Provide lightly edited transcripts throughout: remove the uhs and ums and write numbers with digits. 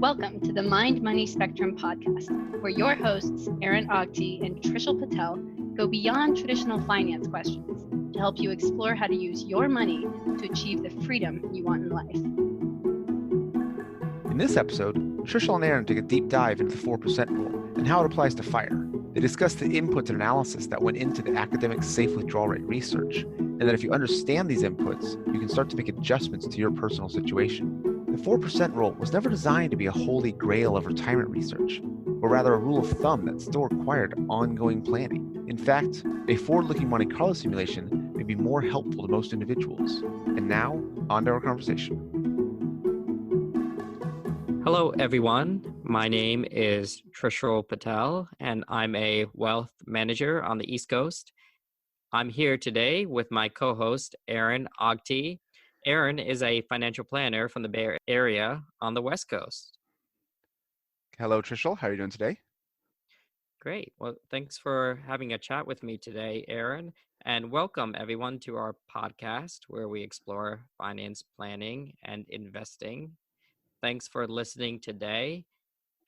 Welcome to the Mind Money Spectrum podcast, where your hosts, Aaron Agti and Trishul Patel, go beyond traditional finance questions to help you explore how to use your money to achieve the freedom you want in life. In this episode, Trishul and Aaron take a deep dive into the 4% rule and how it applies to FIRE. They discuss the inputs and analysis that went into the academic safe withdrawal rate research, and that if you understand these inputs, you can start to make adjustments to your personal situation. The 4% rule was never designed to be a holy grail of retirement research, but rather a rule of thumb that still required ongoing planning. In fact, a forward-looking Monte Carlo simulation may be more helpful to most individuals. And now, on to our conversation. Hello, everyone. My name is Trishul Patel, and I'm a wealth manager on the East Coast. I'm here today with my co-host, Aaron Agti. Aaron is a financial planner from the Bay Area on the West Coast. Hello, Trishul. How are you doing today? Great. Well, thanks for having a chat with me today, Aaron, and welcome everyone to our podcast where we explore finance planning and investing. Thanks for listening today.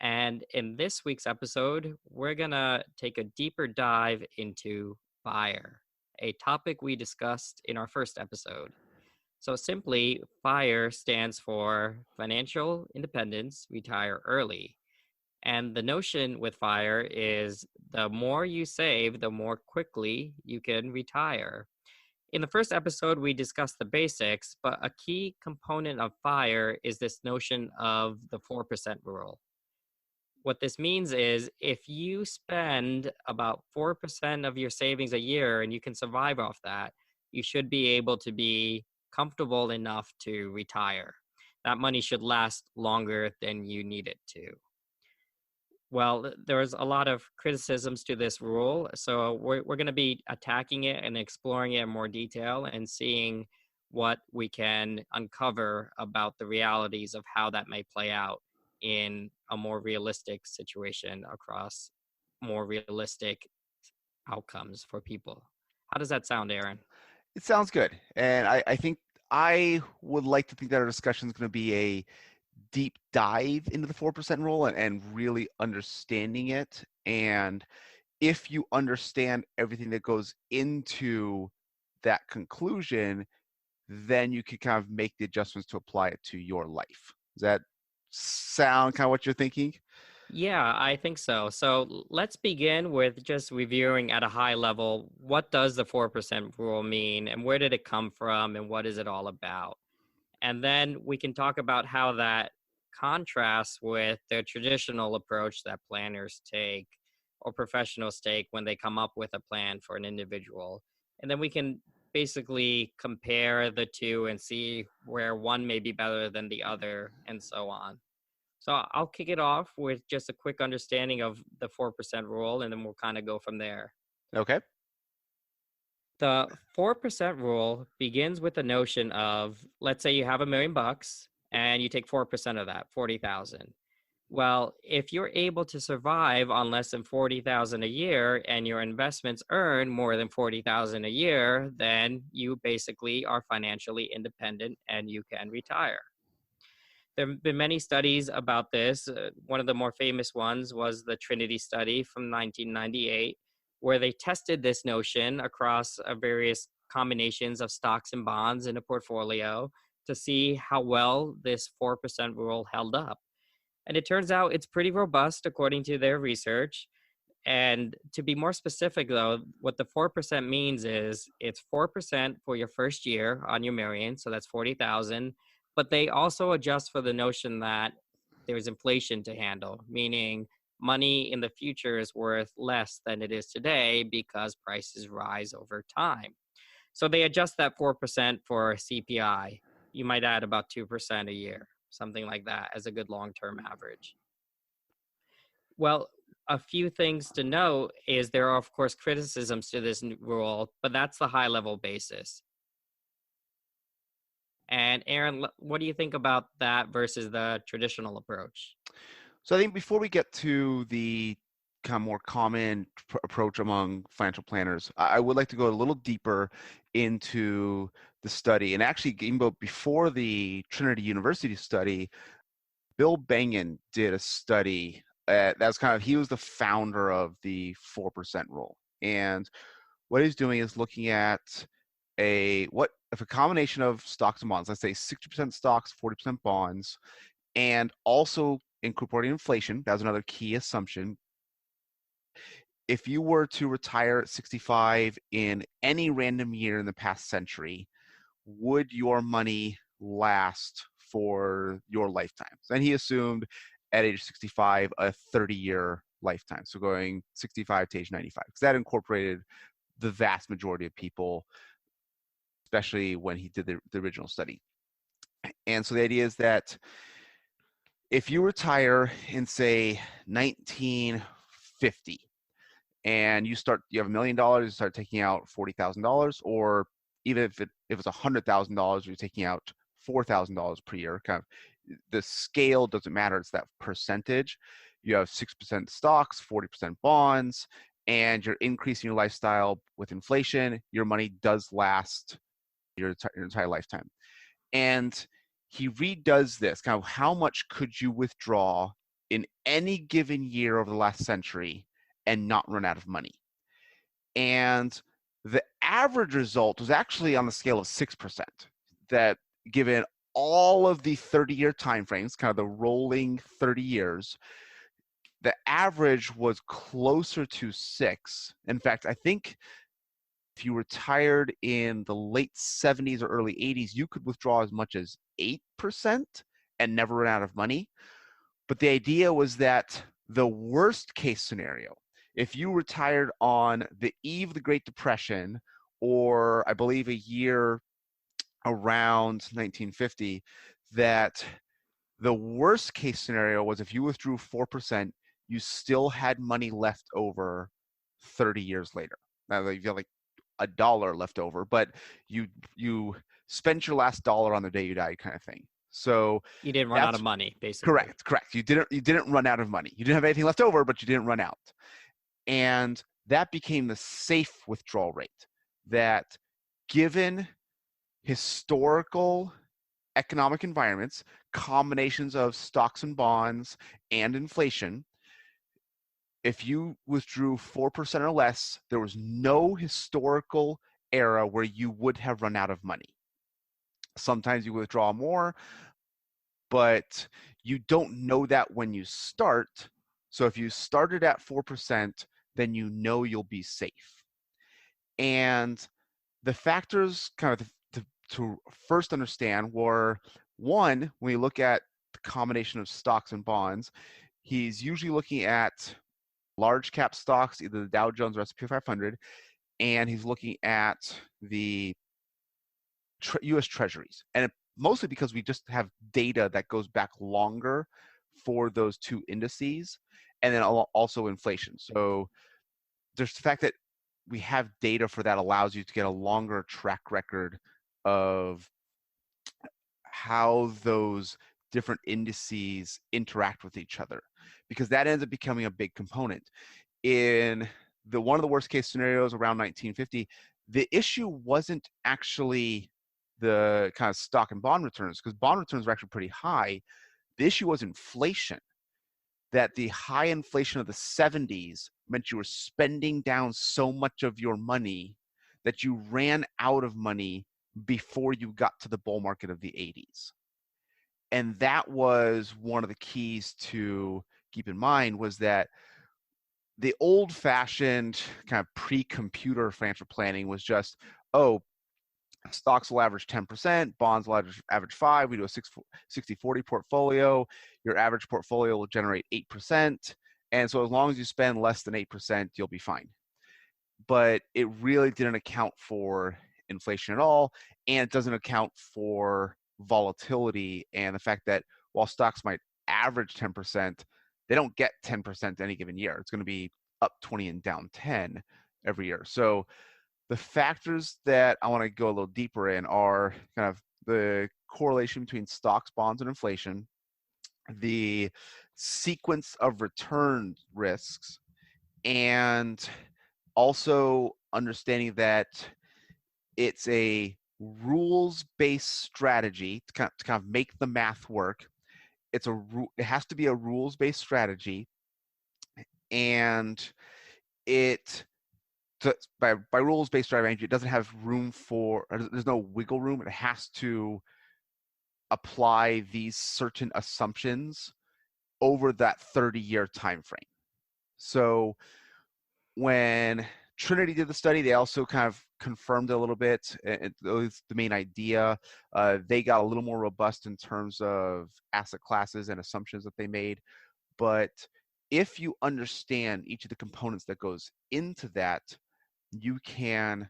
And in this week's episode, we're going to take a deeper dive into FIRE, a topic we discussed in our first episode. So simply, FIRE stands for Financial Independence, Retire Early. And the notion with FIRE is the more you save, the more quickly you can retire. In the first episode, we discussed the basics, but a key component of FIRE is this notion of the 4% rule. What this means is if you spend about 4% of your savings a year and you can survive off that, you should be able to be comfortable enough to retire. That money should last longer than you need it to. Well, there's a lot of criticisms to this rule, so we're going to be attacking it and exploring it in more detail and seeing what we can uncover about the realities of how that may play out in a more realistic situation across more realistic outcomes for people. How does that sound, Aaron? It sounds good. And I think I would like to think that our discussion is going to be a deep dive into the 4% rule and really understanding it. And if you understand everything that goes into that conclusion, then you can kind of make the adjustments to apply it to your life. Does that sound kind of what you're thinking? Yeah, I think so. So let's begin with just reviewing at a high level, what does the 4% rule mean and where did it come from and what is it all about? And then we can talk about how that contrasts with the traditional approach that planners take or professionals take when they come up with a plan for an individual. And then we can basically compare the two and see where one may be better than the other and so on. So I'll kick it off with just a quick understanding of the 4% rule, and then we'll kind of go from there. Okay. The 4% rule begins with the notion of, let's say you have $1 million and you take 4% of that, 40,000. Well, if you're able to survive on less than 40,000 a year and your investments earn more than 40,000 a year, then you basically are financially independent and you can retire. There have been many studies about this. One of the more famous ones was the Trinity study from 1998, where they tested this notion across various combinations of stocks and bonds in a portfolio to see how well this 4% rule held up. And it turns out it's pretty robust according to their research. And to be more specific, though, what the 4% means is it's 4% for your first year on your million, so that's 40,000. But they also adjust for the notion that there's inflation to handle, meaning money in the future is worth less than it is today because prices rise over time. So they adjust that 4% for CPI. You might add about 2% a year, something like that, as a good long-term average. Well, a few things to note is there are, of course, criticisms to this rule, but that's the high-level basis. And Aaron, what do you think about that versus the traditional approach? So I think before we get to the kind of more common approach among financial planners, I would like to go a little deeper into the study. And actually, before the Trinity University study, Bill Bengen did a study. He was the founder of the 4% rule. And what he's doing is looking at what if a combination of stocks and bonds, let's say 60% stocks, 40% bonds, and also incorporating inflation, that's another key assumption. If you were to retire at 65 in any random year in the past century, would your money last for your lifetime? And he assumed at age 65, a 30-year lifetime. So going 65 to age 95, because that incorporated the vast majority of people, especially when he did the original study. And so the idea is that if you retire in, say, 1950, and you have $1 million, you start taking out $40,000, or even if it's $100,000, you're taking out $4,000 per year. Kind of, the scale doesn't matter; it's that percentage. You have 6% stocks, 40% bonds, and you're increasing your lifestyle with inflation. Your money does last your entire lifetime. And he redoes this, kind of how much could you withdraw in any given year over the last century and not run out of money. And the average result was actually on the scale of 6%, that given all of the 30-year timeframes, kind of the rolling 30 years, the average was closer to 6. In fact, I think if you retired in the late 70s or early 80s, you could withdraw as much as 8% and never run out of money. But the idea was that the worst case scenario, if you retired on the eve of the Great Depression, or I believe a year around 1950, that the worst case scenario was if you withdrew 4%, you still had money left over 30 years later. Now you have like $1 left over, but you spent your last dollar on the day you died, kind of thing. So you didn't run out of money, basically. Correct. You didn't run out of money. You didn't have anything left over, but you didn't run out. And that became the safe withdrawal rate, that given historical economic environments, combinations of stocks and bonds and inflation, if you withdrew 4% or less, there was no historical era where you would have run out of money. Sometimes you withdraw more, but you don't know that when you start. So if you started at 4%, then you know you'll be safe. And the factors kind of to first understand were, one, when you look at the combination of stocks and bonds, he's usually looking at large cap stocks, either the Dow Jones or S&P 500, and he's looking at the U.S. Treasuries. And mostly because we just have data that goes back longer for those two indices, and then also inflation. So there's the fact that we have data for that allows you to get a longer track record of how those different indices interact with each other, because that ends up becoming a big component. In one of the worst case scenarios around 1950, the issue wasn't actually the kind of stock and bond returns, because bond returns were actually pretty high. The issue was inflation, that the high inflation of the 70s meant you were spending down so much of your money that you ran out of money before you got to the bull market of the 80s. And that was one of the keys to keep in mind, was that the old-fashioned kind of pre-computer financial planning was just, stocks will average 10%, bonds will average 5%, we do a 60-40 portfolio, your average portfolio will generate 8%, and so as long as you spend less than 8%, you'll be fine. But it really didn't account for inflation at all, and it doesn't account for volatility and the fact that while stocks might average 10%, they don't get 10% any given year. It's going to be up 20 and down 10 every year. So the factors that I want to go a little deeper in are kind of the correlation between stocks, bonds, and inflation, the sequence of return risks, and also understanding that it's a rules-based strategy to kind of make the math work. it has to be a rules-based strategy, and it by rules-based strategy, it doesn't have room for, there's no wiggle room. It has to apply these certain assumptions over that 30-year time frame. So when Trinity did the study, they also kind of confirmed it a little bit. It was the main idea. They got a little more robust in terms of asset classes and assumptions that they made. But if you understand each of the components that goes into that, you can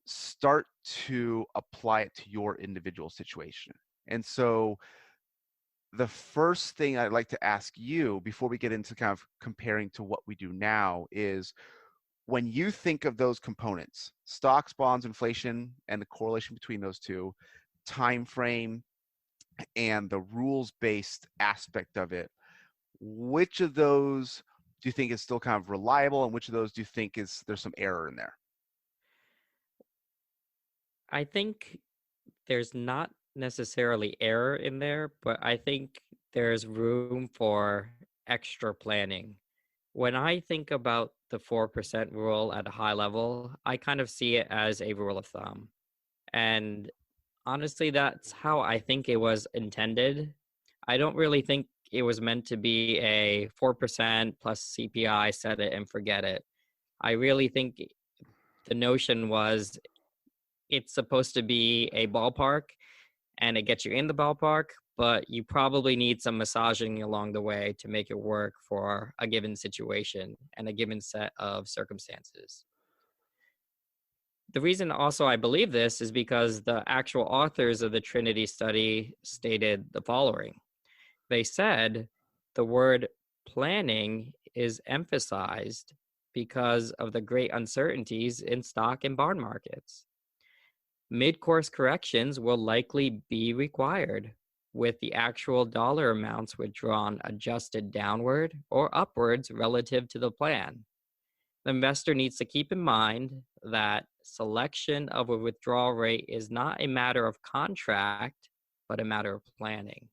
start to apply it to your individual situation. And so the first thing I'd like to ask you before we get into kind of comparing to what we do now is, when you think of those components, stocks, bonds, inflation, and the correlation between those two, time frame, and the rules-based aspect of it, which of those do you think is still kind of reliable, and which of those do you think there's some error in there? I think there's not necessarily error in there, but I think there's room for extra planning. When I think about the 4% rule at a high level, I kind of see it as a rule of thumb. And honestly, that's how I think it was intended. I don't really think it was meant to be a 4% plus CPI, set it and forget it. I really think the notion was it's supposed to be a ballpark and it gets you in the ballpark, but you probably need some massaging along the way to make it work for a given situation and a given set of circumstances. The reason also I believe this is because the actual authors of the Trinity study stated the following. They said the word planning is emphasized because of the great uncertainties in stock and bond markets. Mid-course corrections will likely be required, with the actual dollar amounts withdrawn adjusted downward or upwards relative to the plan. The investor needs to keep in mind that selection of a withdrawal rate is not a matter of contract, but a matter of planning.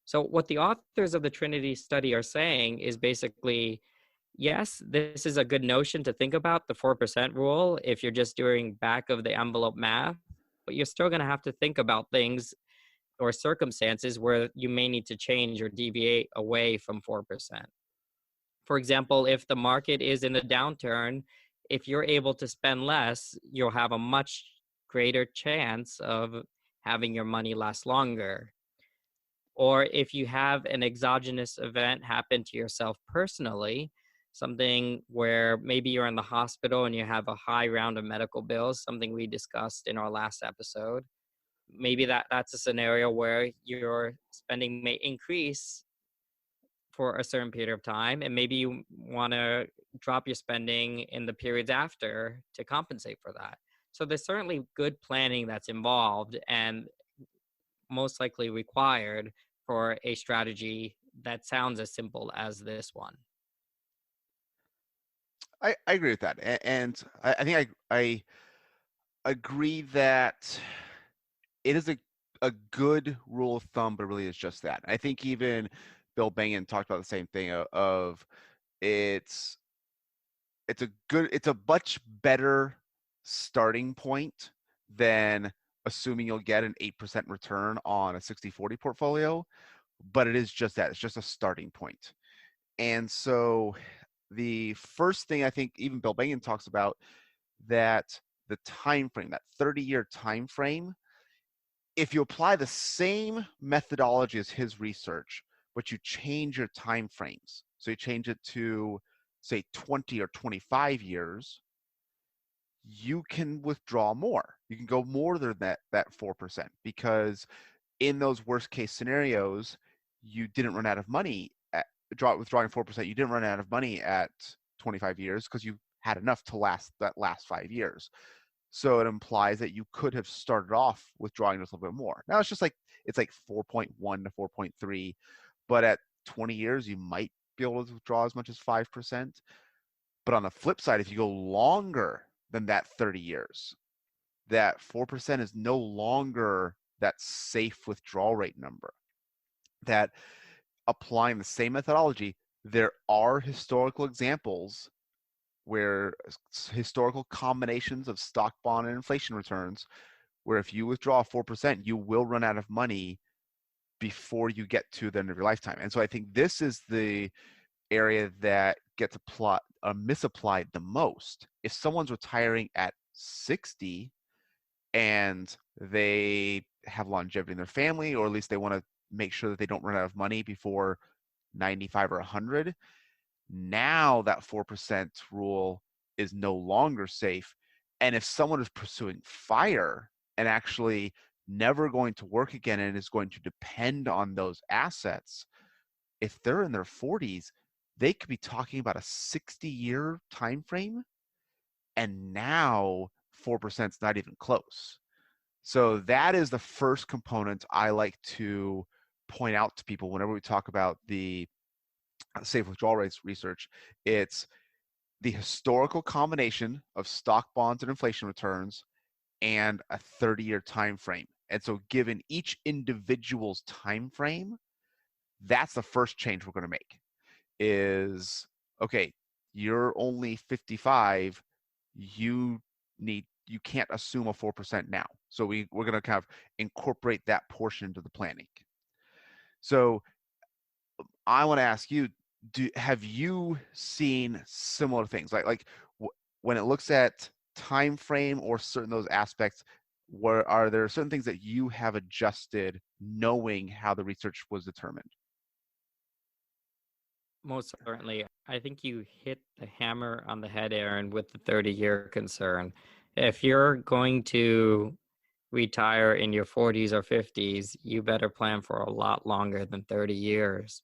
So what the authors of the Trinity study are saying is basically, yes, this is a good notion to think about, the 4% rule, if you're just doing back of the envelope math, but you're still going to have to think about things or circumstances where you may need to change or deviate away from 4%. For example, if the market is in a downturn, if you're able to spend less, you'll have a much greater chance of having your money last longer. Or if you have an exogenous event happen to yourself personally, something where maybe you're in the hospital and you have a high round of medical bills, something we discussed in our last episode, maybe that's a scenario where your spending may increase for a certain period of time, and maybe you want to drop your spending in the periods after to compensate for that. So there's certainly good planning that's involved and most likely required for a strategy that sounds as simple as this one. I agree with that, and I think I agree that it is a good rule of thumb, but it really is just that. I think even Bill Bengen talked about the same thing of it's a much better starting point than assuming you'll get an 8% return on a 60-40 portfolio, but it is just that. It's just a starting point. And so the first thing I think even Bill Bengen talks about, that the time frame, that 30-year time frame, if you apply the same methodology as his research, but you change your time frames, so you change it to say 20 or 25 years, you can withdraw more. You can go more than that 4%, because in those worst case scenarios, you didn't run out of money withdrawing 4%. You didn't run out of money at 25 years because you had enough to last 5 years. So it implies that you could have started off withdrawing just a little bit more. Now it's like 4.1 to 4.3, but at 20 years, you might be able to withdraw as much as 5%. But on the flip side, if you go longer than that 30 years, that 4% is no longer that safe withdrawal rate number. that applying the same methodology, there are historical examples where historical combinations of stock, bond, and inflation returns, where if you withdraw 4%, you will run out of money before you get to the end of your lifetime. And so I think this is the area that gets misapplied the most. If someone's retiring at 60 and they have longevity in their family, or at least they want to make sure that they don't run out of money before 95 or 100, now that 4% rule is no longer safe. And if someone is pursuing FIRE and actually never going to work again and is going to depend on those assets, if they're in their 40s, they could be talking about a 60-year time frame, and now 4% is not even close. So that is the first component I like to point out to people whenever we talk about the safe withdrawal rates research. It's the historical combination of stock, bonds, and inflation returns and a 30-year time frame. And so given each individual's time frame, that's the first change we're going to make is, okay, you're only 55, you can't assume a 4% now. So we're going to kind of incorporate that portion into the planning. So I want to ask you, have you seen similar things like when it looks at time frame or certain those aspects, where are there certain things that you have adjusted knowing how the research was determined? Most certainly. I think you hit the hammer on the head, Aaron, with the 30-year concern. If you're going to retire in your 40s or 50s, you better plan for a lot longer than 30 years.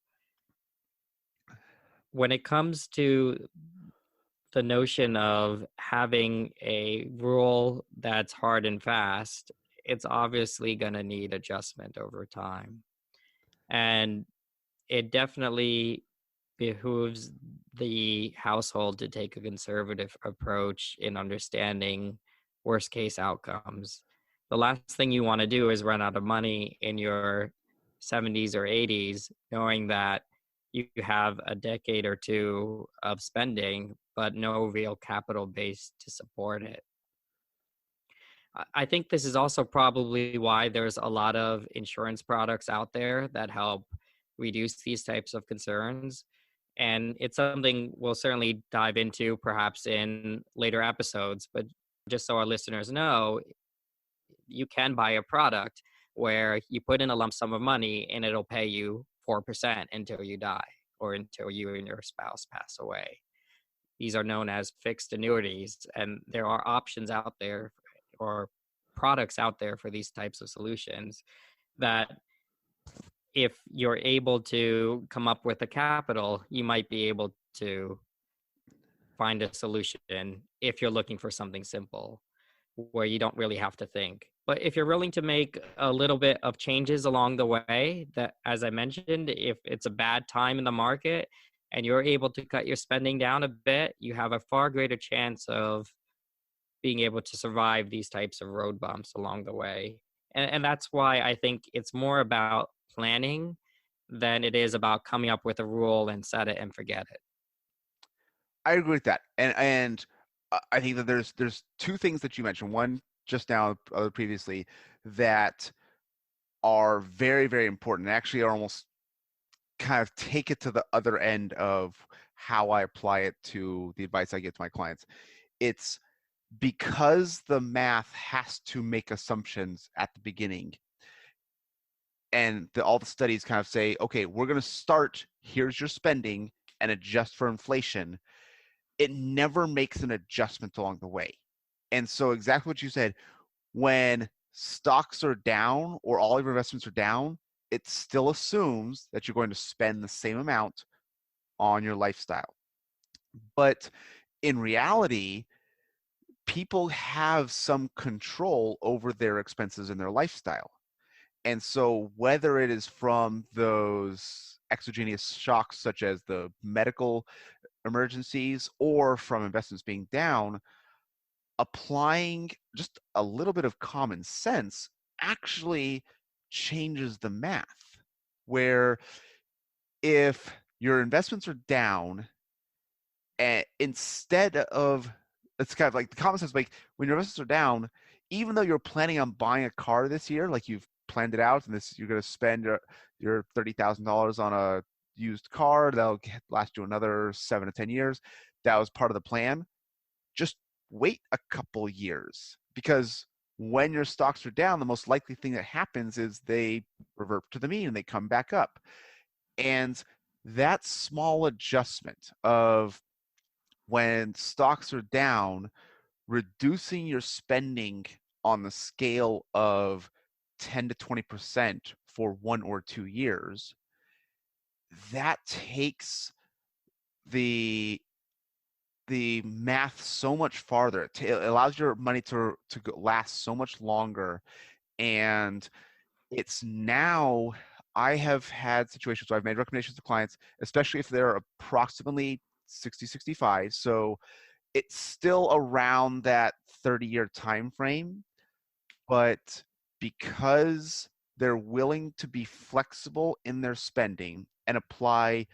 When it comes to the notion of having a rule that's hard and fast, it's obviously going to need adjustment over time. And it definitely behooves the household to take a conservative approach in understanding worst case outcomes. The last thing you want to do is run out of money in your 70s or 80s, knowing that you have a decade or two of spending, but no real capital base to support it. I think this is also probably why there's a lot of insurance products out there that help reduce these types of concerns. And it's something we'll certainly dive into perhaps in later episodes, but just so our listeners know, you can buy a product where you put in a lump sum of money and it'll pay you 4% until you die or until you and your spouse pass away. These are known as fixed annuities, and there are options out there or products out there for these types of solutions that if you're able to come up with a capital, you might be able to find a solution if you're looking for something simple where you don't really have to think. But if you're willing to make a little bit of changes along the way, that, as I mentioned, if it's a bad time in the market and you're able to cut your spending down a bit, you have a far greater chance of being able to survive these types of road bumps along the way. And that's why I think it's more about planning than it is about coming up with a rule and set it and forget it. I agree with that. And I think that there's two things that you mentioned. One just now, previously, that are very, very important and actually are almost kind of take it to the other end of how I apply it to the advice I give to my clients. It's because the math has to make assumptions at the beginning. And all the studies kind of say, okay, we're going to start, here's your spending, and adjust for inflation. It never makes an adjustment along the way. And so exactly what you said, when stocks are down or all of your investments are down, it still assumes that you're going to spend the same amount on your lifestyle. But in reality, people have some control over their expenses and their lifestyle. And so whether it is from those exogenous shocks, such as the medical emergencies, or from investments being down, applying just a little bit of common sense actually changes the math. where if your investments are down, and instead of, it's kind of like the common sense, like when your investments are down, even though you're planning on buying a car this year, like you've planned it out, and you're going to spend your $30,000 on a used car that'll last you another 7 to 10 years. That was part of the plan. Just wait a couple years, because when your stocks are down, the most likely thing that happens is they revert to the mean and they come back up. And that small adjustment of when stocks are down, reducing your spending on the scale of 10 to 20% for 1 or 2 years, that takes the math so much farther. It allows your money to last so much longer. And it's now, I have had situations where I've made recommendations to clients, especially if they're approximately 60, 65. So it's still around that 30-year time frame, but because they're willing to be flexible in their spending and apply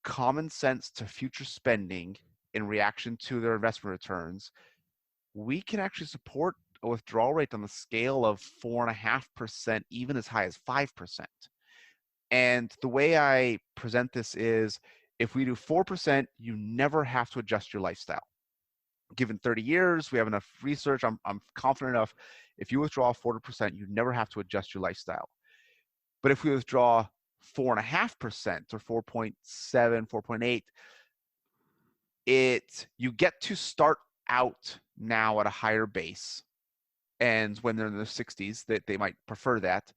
common sense to future spending in reaction to their investment returns, we can actually support a withdrawal rate on the scale of 4.5%, even as high as 5%. And the way I present this is, if we do 4%, you never have to adjust your lifestyle. Given 30 years, we have enough research, I'm confident enough, if you withdraw 40%, you never have to adjust your lifestyle. But if we withdraw 4.5% or 4.7, 4.8, you get to start out now at a higher base. And when they're in their 60s, they might prefer that.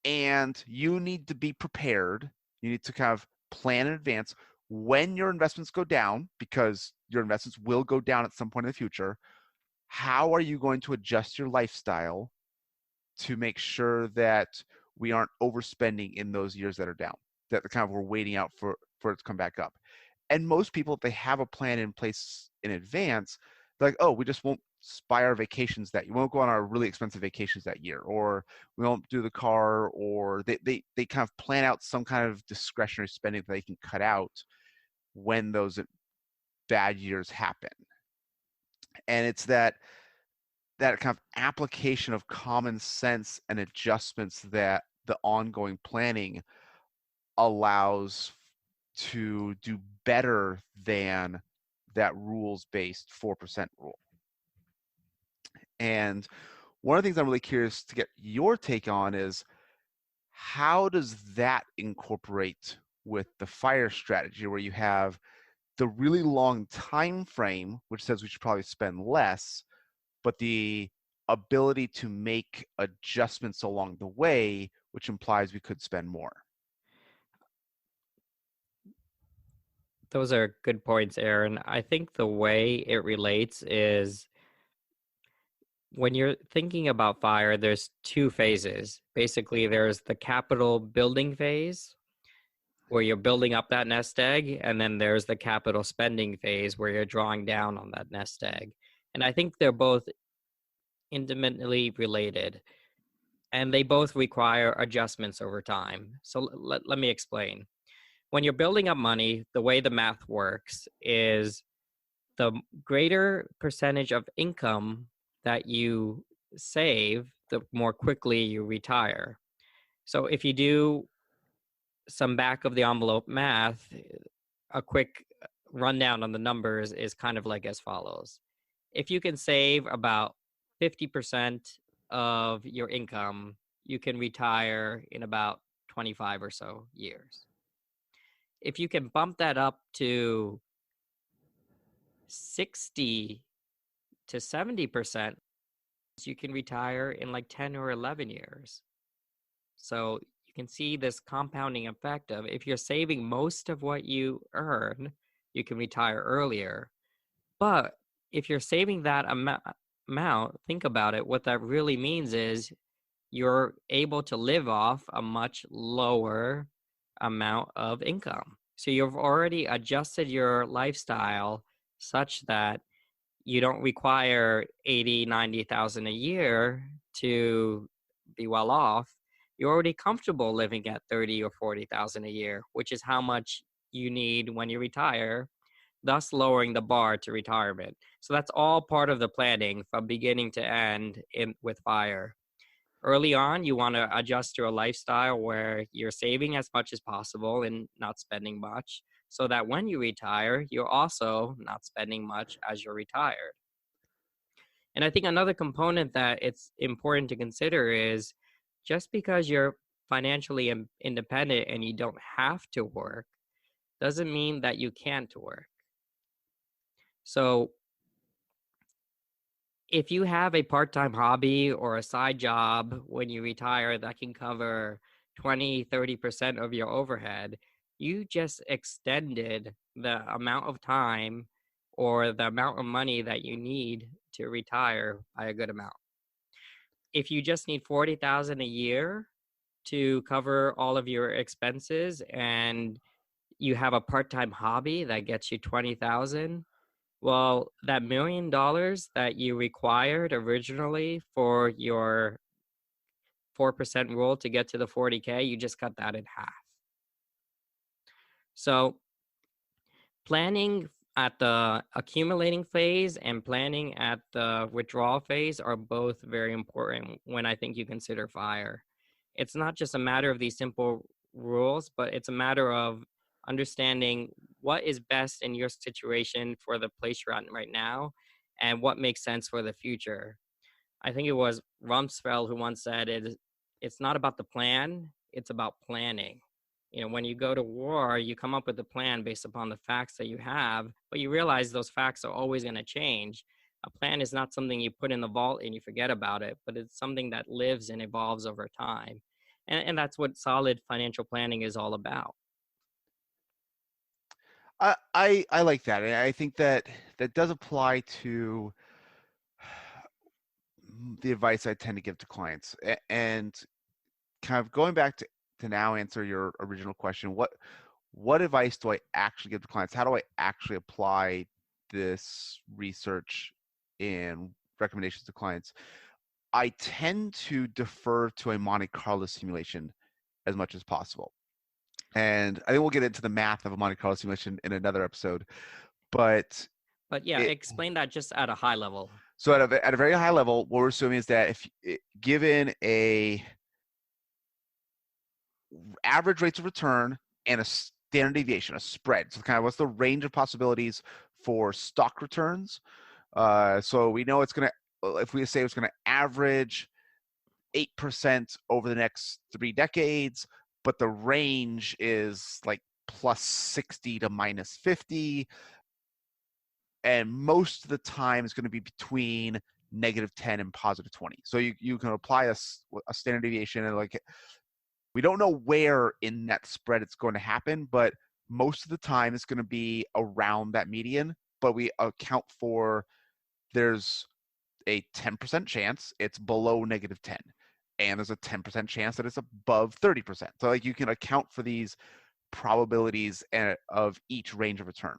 And you need to be prepared. You need to kind of plan in advance when your investments go down, because your investments will go down at some point in the future. How are you going to adjust your lifestyle to make sure that we aren't overspending in those years that are down, that kind of we're waiting out for it to come back up? And most people, if they have a plan in place in advance, they're like, oh, we just won't buy our vacations that, you won't go on our really expensive vacations that year, or we won't do the car, or they kind of plan out some kind of discretionary spending that they can cut out when those bad years happen. And it's that kind of application of common sense and adjustments that the ongoing planning allows to do better than that rules-based 4% rule. And one of the things I'm really curious to get your take on is, how does that incorporate with the FIRE strategy, where you have the really long time frame, which says we should probably spend less, but the ability to make adjustments along the way, which implies we could spend more? Those are good points, Aaron. I think the way it relates is, when you're thinking about FIRE, there's 2 phases. Basically, there's the capital building phase, where you're building up that nest egg, and then there's the capital spending phase, where you're drawing down on that nest egg. And I think they're both intimately related, and they both require adjustments over time. So let me explain. When you're building up money, the way the math works is, the greater percentage of income that you save, the more quickly you retire. So if you do some back of the envelope math, a quick rundown on the numbers is kind of like as follows. If you can save about 50% of your income, you can retire in about 25 or so years. If you can bump that up to 60 to 70%, you can retire in like 10 or 11 years. So you can see this compounding effect of, if you're saving most of what you earn, you can retire earlier. But if you're saving that amount, think about it. What that really means is you're able to live off a much lower amount of income. So you've already adjusted your lifestyle such that you don't require 80, 90,000 a year to be well off. you're already comfortable living at 30 or 40,000 a year, which is how much you need when you retire, thus lowering the bar to retirement. So that's all part of the planning from beginning to end with FIRE. Early on, you want to adjust to a lifestyle where you're saving as much as possible and not spending much, so that when you retire, you're also not spending much as you're retired. And I think another component that it's important to consider is just because you're financially independent and you don't have to work doesn't mean that you can't work. So if you have a part-time hobby or a side job when you retire that can cover 20-30% of your overhead, you just extended the amount of time or the amount of money that you need to retire by a good amount. If you just need 40,000 a year to cover all of your expenses and you have a part-time hobby that gets you 20,000, well, that $1 million that you required originally for your 4% rule to get to the 40K, you just cut that in half. So planning at the accumulating phase and planning at the withdrawal phase are both very important when I think you consider FIRE. It's not just a matter of these simple rules, but it's a matter of understanding what is best in your situation for the place you're at right now and what makes sense for the future. I think it was Rumsfeld who once said it's not about the plan, it's about planning. You know, when you go to war, you come up with a plan based upon the facts that you have, but you realize those facts are always going to change. A plan is not something you put in the vault and you forget about it, but it's something that lives and evolves over time. And that's what solid financial planning is all about. I like that. And I think that does apply to the advice I tend to give to clients. And kind of going back to now answer your original question, what advice do I actually give to clients? How do I actually apply this research and recommendations to clients? I tend to defer to a Monte Carlo simulation as much as possible. And I think we'll get into the math of a Monte Carlo simulation in another episode. But yeah, explain that just at a high level. So at a very high level, what we're assuming is that given a average rates of return and a standard deviation, a spread, so kind of what's the range of possibilities for stock returns? So we know it's going to, if we say it's going to average 8% over the next 3 decades, but the range is like plus 60 to minus 50. And most of the time it's going to be between negative 10 and positive 20. So you can apply a standard deviation, and like we don't know where in that spread it's going to happen, but most of the time it's going to be around that median. But we account for there's a 10% chance it's below negative 10, and there's a 10% chance that it's above 30%. So like you can account for these probabilities of each range of return.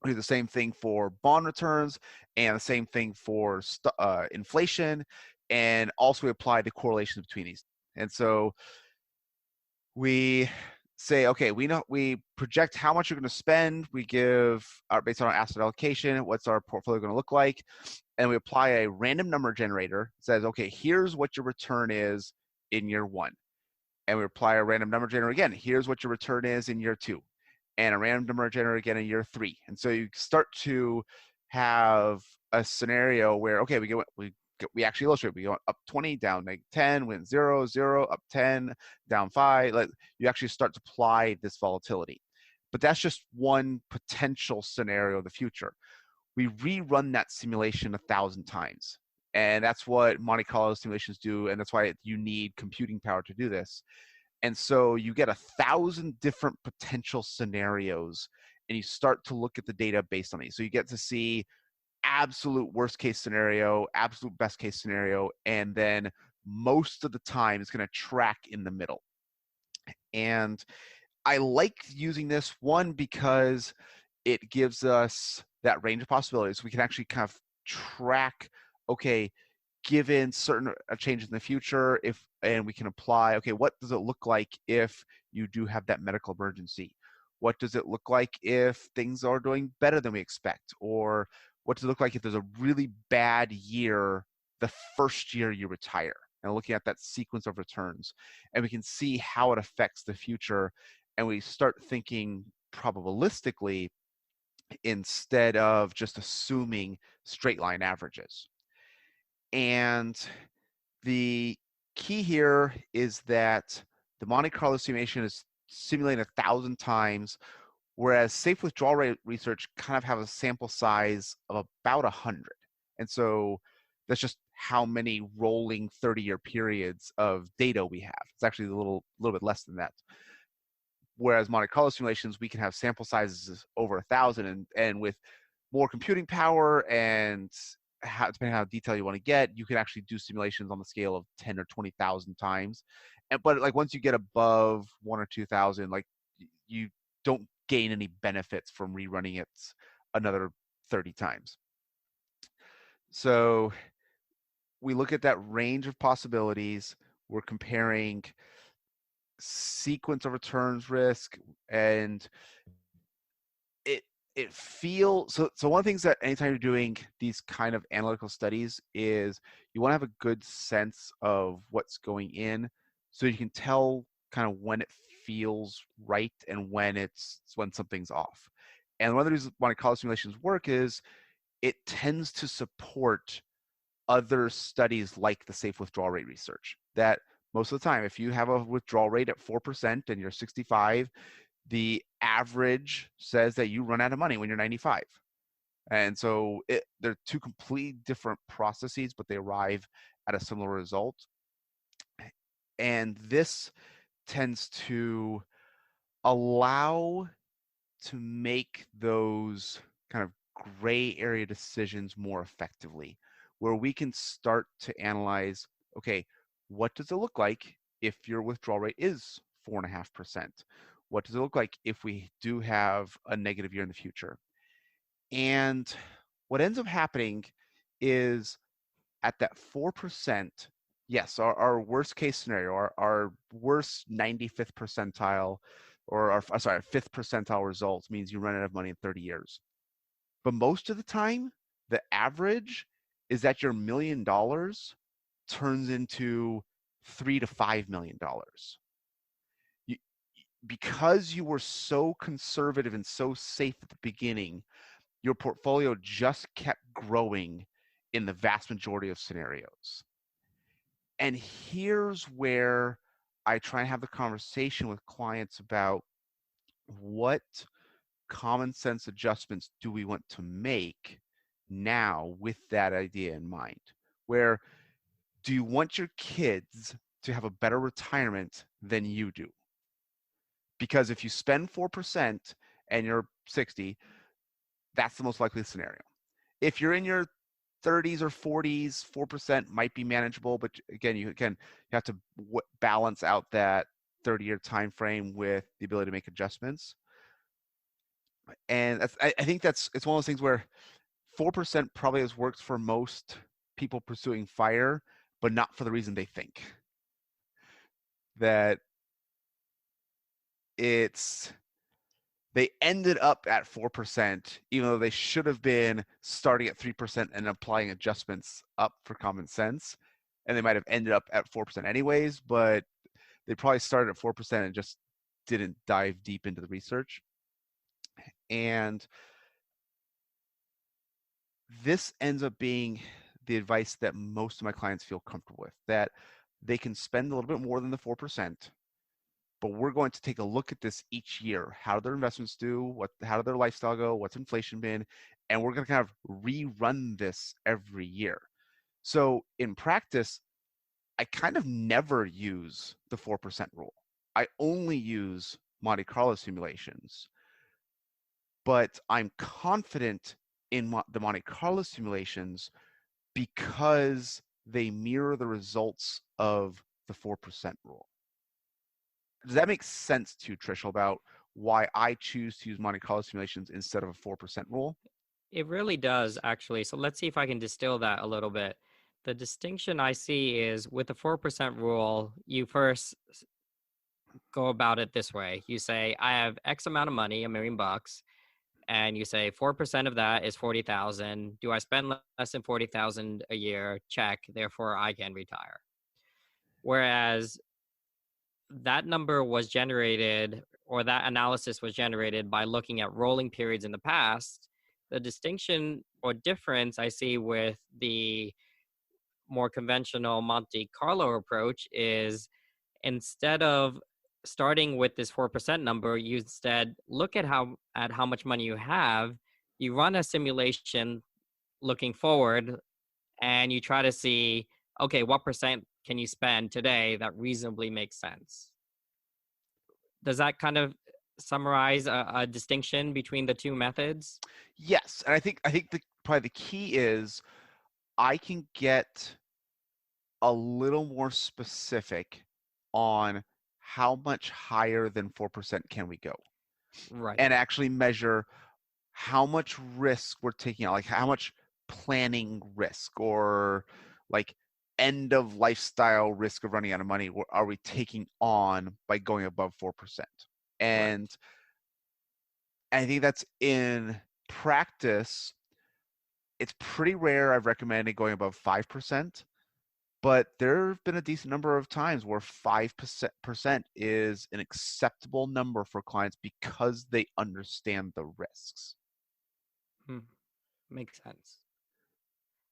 We do the same thing for bond returns and the same thing for inflation, and also we apply the correlations between these. And so we say, okay, we project how much you're going to spend. We give based on our asset allocation, what's our portfolio going to look like, and we apply a random number generator. It says, okay, here's what your return is in year 1, and we apply a random number generator again. Here's what your return is in year 2. And a random number generator again in year 3. And so you start to have a scenario where, okay, we actually illustrate, we go up 20, down like 10, went 0, 0, up 10, down 5. Like you actually start to apply this volatility. But that's just one potential scenario of the future. We rerun that simulation 1,000 times. And that's what Monte Carlo simulations do. And that's why you need computing power to do this. And so you get 1,000 different potential scenarios, and you start to look at the data based on these. So you get to see absolute worst case scenario, absolute best case scenario, and then most of the time it's going to track in the middle. And I like using this one because it gives us that range of possibilities. We can actually kind of track, okay, given certain changes in the future, and we can apply, okay, what does it look like if you do have that medical emergency? What does it look like if things are doing better than we expect? Or what does it look like if there's a really bad year the first year you retire? And looking at that sequence of returns, and we can see how it affects the future, and we start thinking probabilistically instead of just assuming straight line averages. And the key here is that the Monte Carlo simulation is simulated 1,000 times, whereas safe withdrawal rate research kind of have a sample size of about 100. And so that's just how many rolling 30-year periods of data we have. It's actually a little bit less than that. Whereas Monte Carlo simulations, we can have sample sizes over 1,000, and with more computing power and depending on how detailed you want to get, you can actually do simulations on the scale of 10 or 20,000 times. But like once you get above 1 or 2,000, like you don't gain any benefits from rerunning it another 30 times. So we look at that range of possibilities. We're comparing sequence of returns risk, and it feels so one of the things that anytime you're doing these kind of analytical studies is you want to have a good sense of what's going in, so you can tell kind of when it feels right and when something's off. And one of the reasons Monte Carlo simulations work is it tends to support other studies like the safe withdrawal rate research, that most of the time, if you have a withdrawal rate at 4% and you're 65, the average says that you run out of money when you're 95. And so they're two completely different processes, but they arrive at a similar result. And this tends to allow to make those kind of gray area decisions more effectively, where we can start to analyze, okay, what does it look like if your withdrawal rate is 4.5%? What does it look like if we do have a negative year in the future? And what ends up happening is at that 4%, yes, our worst case scenario, our worst 95th percentile, or our fifth percentile results means you run out of money in 30 years. But most of the time, the average is that your $1 million turns into $3 to $5 million. Because you were so conservative and so safe at the beginning, your portfolio just kept growing in the vast majority of scenarios. And here's where I try and have the conversation with clients about what common sense adjustments do we want to make now with that idea in mind? Where do you want your kids to have a better retirement than you do? Because if you spend 4% and you're 60, that's the most likely scenario. If you're in your 30s or 40s, 4% might be manageable, but again, you have to balance out that 30-year time frame with the ability to make adjustments. And I think it's one of those things where 4% probably has worked for most people pursuing FIRE, but not for the reason they think. That they ended up at 4%, even though they should have been starting at 3% and applying adjustments up for common sense. And they might have ended up at 4% anyways, but they probably started at 4% and just didn't dive deep into the research. And this ends up being the advice that most of my clients feel comfortable with, that they can spend a little bit more than the 4%, but we're going to take a look at this each year. How do their investments do? How did their lifestyle go? What's inflation been? And we're going to kind of rerun this every year. So in practice, I kind of never use the 4% rule. I only use Monte Carlo simulations, but I'm confident in the Monte Carlo simulations because they mirror the results of the 4% rule. Does that make sense to you, Trishul, about why I choose to use Monte Carlo simulations instead of a 4% rule? It really does, actually. So let's see if I can distill that a little bit. The distinction I see is with the 4% rule, you first go about it this way. You say, I have X amount of money, $1 million, and you say 4% of that is 40,000. Do I spend less than 40,000 a year? Check. Therefore, I can retire. Whereas that number was generated, or that analysis was generated by looking at rolling periods in the past. The distinction or difference I see with the more conventional Monte Carlo approach is instead of starting with this 4% number, you instead look at how much money you have, you run a simulation looking forward, and you try to see, okay, what percent can you spend today that reasonably makes sense? Does that kind of summarize a distinction between the two methods? Yes, and I think probably the key is I can get a little more specific on how much higher than 4% can we go, Right. and actually measure how much risk we're taking out, like how much planning risk or like end of lifestyle risk of running out of money are we taking on by going above 4%. Right. And I think that's in practice, it's pretty rare I've recommended going above 5%, but there have been a decent number of times where 5% is an acceptable number for clients because they understand the risks. Hmm. Makes sense.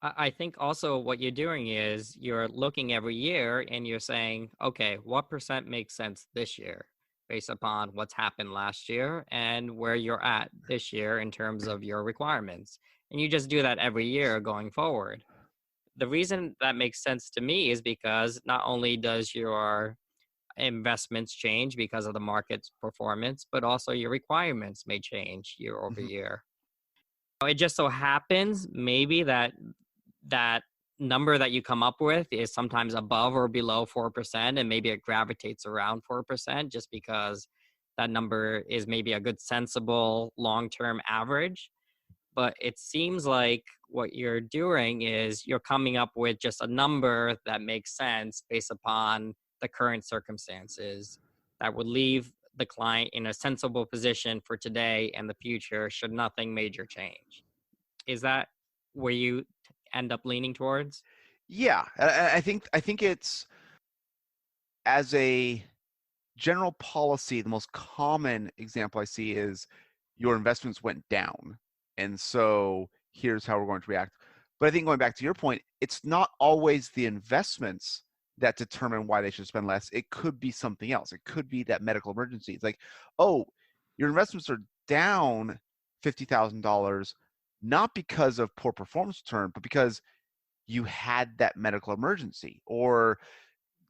I think also what you're doing is you're looking every year and you're saying, okay, what percent makes sense this year based upon what's happened last year and where you're at this year in terms of your requirements. And you just do that every year going forward. The reason that makes sense to me is because not only does your investments change because of the market's performance, but also your requirements may change year over Mhm. year. It just so happens maybe that number that you come up with is sometimes above or below 4%, and maybe it gravitates around 4% just because that number is maybe a good sensible long-term average. But it seems like what you're doing is you're coming up with just a number that makes sense based upon the current circumstances that would leave the client in a sensible position for today and the future should nothing major change. Is that where you end up leaning towards? Yeah, I think it's, as a general policy, the most common example I see is your investments went down, and so here's how we're going to react. But I think, going back to your point, it's not always the investments that determine why they should spend less. It could be something else. It could be that medical emergency. It's like, oh, your investments are down $50,000, not because of poor performance return, but because you had that medical emergency, or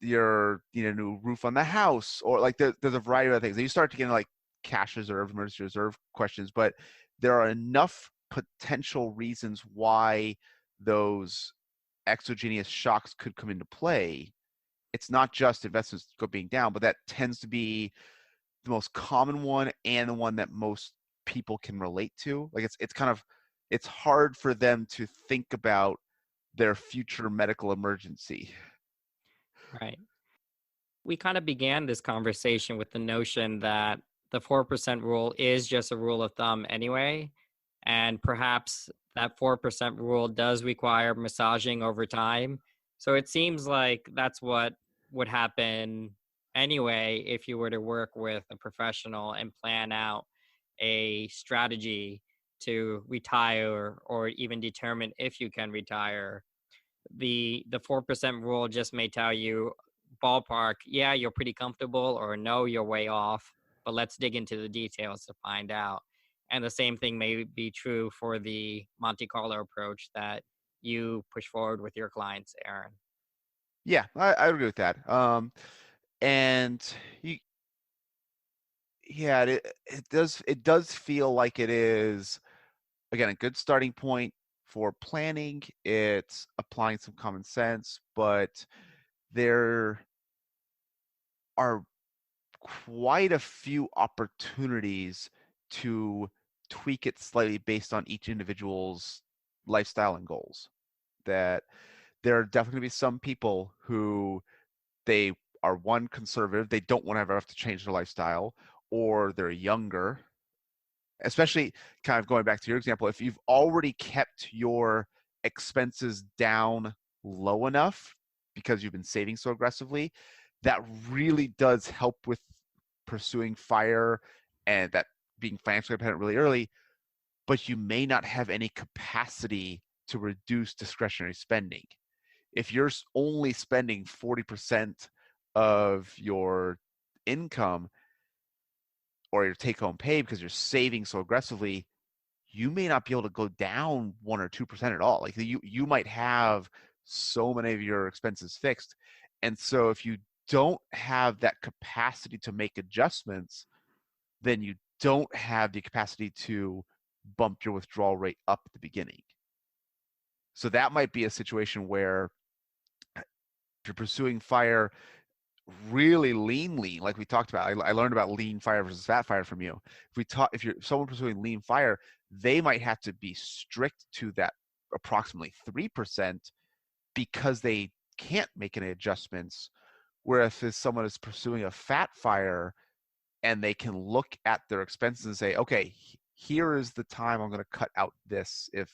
your new roof on the house, or like there's a variety of other things. And you start to get into like cash reserve, emergency reserve questions, but there are enough potential reasons why those exogenous shocks could come into play. It's not just investments being down, but that tends to be the most common one and the one that most people can relate to. Like it's kind of, it's hard for them to think about their future medical emergency. Right. We kind of began this conversation with the notion that the 4% rule is just a rule of thumb anyway. And perhaps that 4% rule does require massaging over time. So it seems like that's what would happen anyway if you were to work with a professional and plan out a strategy to retire or even determine if you can retire. The 4% rule just may tell you ballpark, yeah, you're pretty comfortable, or no, you're way off, but let's dig into the details to find out. And the same thing may be true for the Monte Carlo approach that you push forward with your clients, Aaron. Yeah, I agree with that. And you, yeah, it does feel like it is, again, a good starting point for planning. It's applying some common sense, but there are quite a few opportunities to tweak it slightly based on each individual's lifestyle and goals. That there are definitely going to be some people who they are one conservative, they don't want to ever have to change their lifestyle, or they're younger. Especially kind of going back to your example, if you've already kept your expenses down low enough because you've been saving so aggressively, that really does help with pursuing FIRE and that being financially independent really early, but you may not have any capacity to reduce discretionary spending. If you're only spending 40% of your income or your take-home pay because you're saving so aggressively, you may not be able to go down 1 or 2% at all. Like you might have so many of your expenses fixed. And so if you don't have that capacity to make adjustments, then you don't have the capacity to bump your withdrawal rate up at the beginning. So that might be a situation where if you're pursuing FIRE really lean, like we talked about, I learned about lean FIRE versus fat FIRE from you. If you're someone pursuing lean FIRE, they might have to be strict to that approximately 3% because they can't make any adjustments. Whereas if someone is pursuing a fat FIRE and they can look at their expenses and say, okay, here is the time I'm going to cut out this if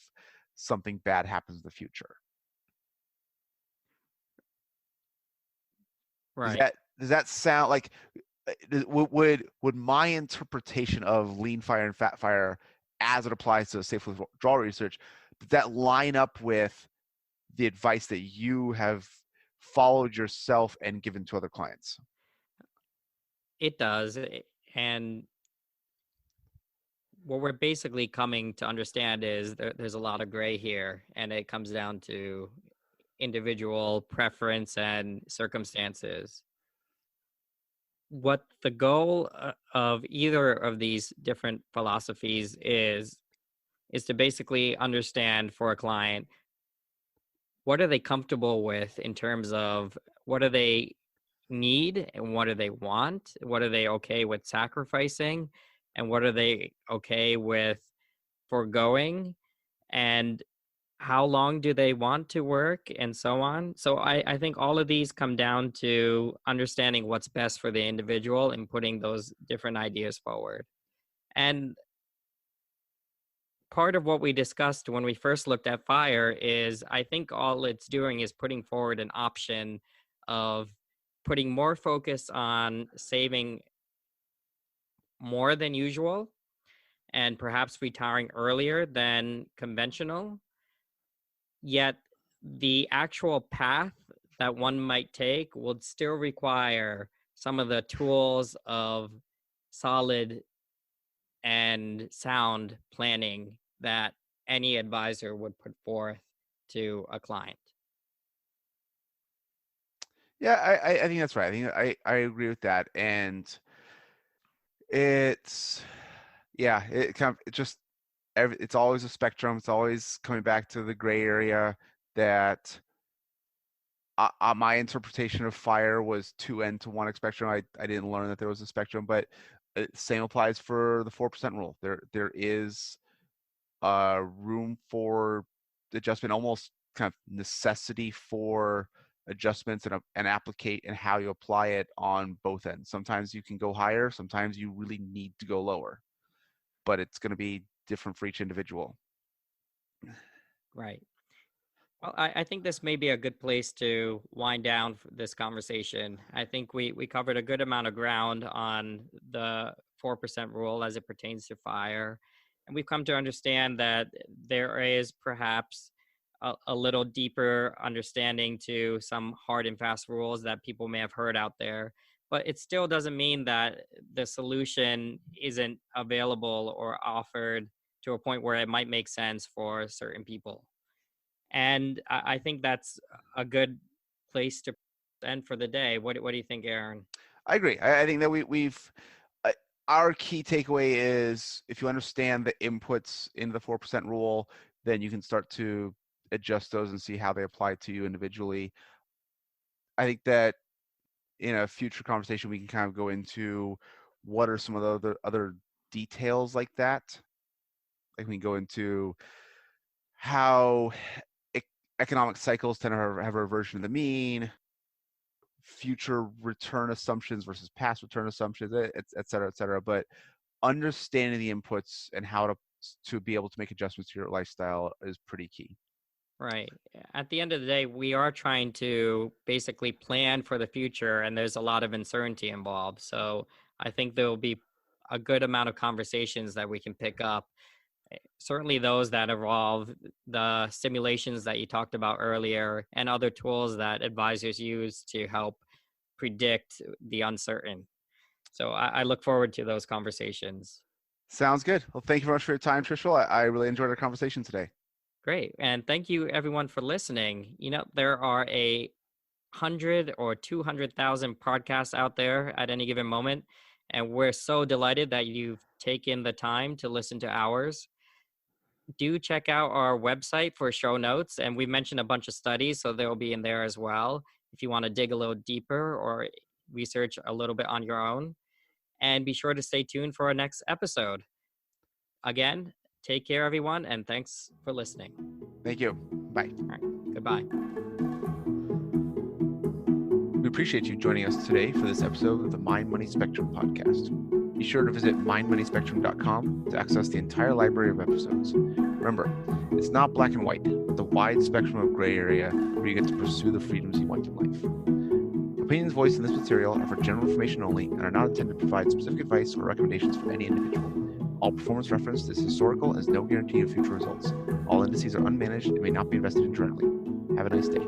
something bad happens in the future. Right. Does that sound like would my interpretation of lean FIRE and fat FIRE as it applies to safe withdrawal research, does that line up with the advice that you have followed yourself and given to other clients? It does. And what we're basically coming to understand is there's a lot of gray here, and it comes down to individual preference and circumstances. What the goal of either of these different philosophies is to basically understand for a client, what are they comfortable with in terms of what do they need and what do they want? What are they okay with sacrificing? And what are they okay with foregoing? And how long do they want to work and so on? So I think all of these come down to understanding what's best for the individual and putting those different ideas forward. And part of what we discussed when we first looked at FIRE is I think all it's doing is putting forward an option of putting more focus on saving more than usual and perhaps retiring earlier than conventional. Yet the actual path that one might take would still require some of the tools of solid and sound planning that any advisor would put forth to a client. Yeah, I think that's right. I think I agree with that. And it's, yeah, it kind of, it's always a spectrum. It's always coming back to the gray area that my interpretation of FIRE was 2 end to 1 spectrum. I didn't learn that there was a spectrum, but same applies for the 4% rule. There is room for adjustment, almost kind of necessity for adjustments and applicate and how you apply it on both ends. Sometimes you can go higher, sometimes you really need to go lower, but it's going to be different for each individual. Right. Well, I think this may be a good place to wind down this conversation. I think we covered a good amount of ground on the 4% rule as it pertains to FIRE. And we've come to understand that there is perhaps a little deeper understanding to some hard and fast rules that people may have heard out there. But it still doesn't mean that the solution isn't available or offered to a point where it might make sense for certain people. And I think that's a good place to end for the day. What do you think, Aaron? I agree. I think that we've our key takeaway is if you understand the inputs into the 4% rule, then you can start to adjust those and see how they apply to you individually. I think that in a future conversation, we can kind of go into what are some of the other details like that. Like we can go into how economic cycles tend to have a reversion to the mean, future return assumptions versus past return assumptions, et cetera, et cetera. But understanding the inputs and how to be able to make adjustments to your lifestyle is pretty key. Right. At the end of the day, we are trying to basically plan for the future, and there's a lot of uncertainty involved. So I think there will be a good amount of conversations that we can pick up. Certainly those that involve the simulations that you talked about earlier and other tools that advisors use to help predict the uncertain. So I look forward to those conversations. Sounds good. Well, thank you very much for your time, Trishul. I really enjoyed our conversation today. Great. And thank you everyone for listening. There are 100 or 200,000 podcasts out there at any given moment. And we're so delighted that you've taken the time to listen to ours. Do check out our website for show notes. And we mentioned a bunch of studies, so they'll be in there as well if you want to dig a little deeper or research a little bit on your own. And be sure to stay tuned for our next episode. Again, take care, everyone, and thanks for listening. Thank you. Bye. All right. Goodbye. We appreciate you joining us today for this episode of the Mind Money Spectrum podcast. Be sure to visit mindmoneyspectrum.com to access the entire library of episodes. Remember, it's not black and white, but the wide spectrum of gray area where you get to pursue the freedoms you want in life. Opinions voiced in this material are for general information only and are not intended to provide specific advice or recommendations for any individual. All performance referenced is historical and is no guarantee of future results. All indices are unmanaged and may not be invested internally. Have a nice day.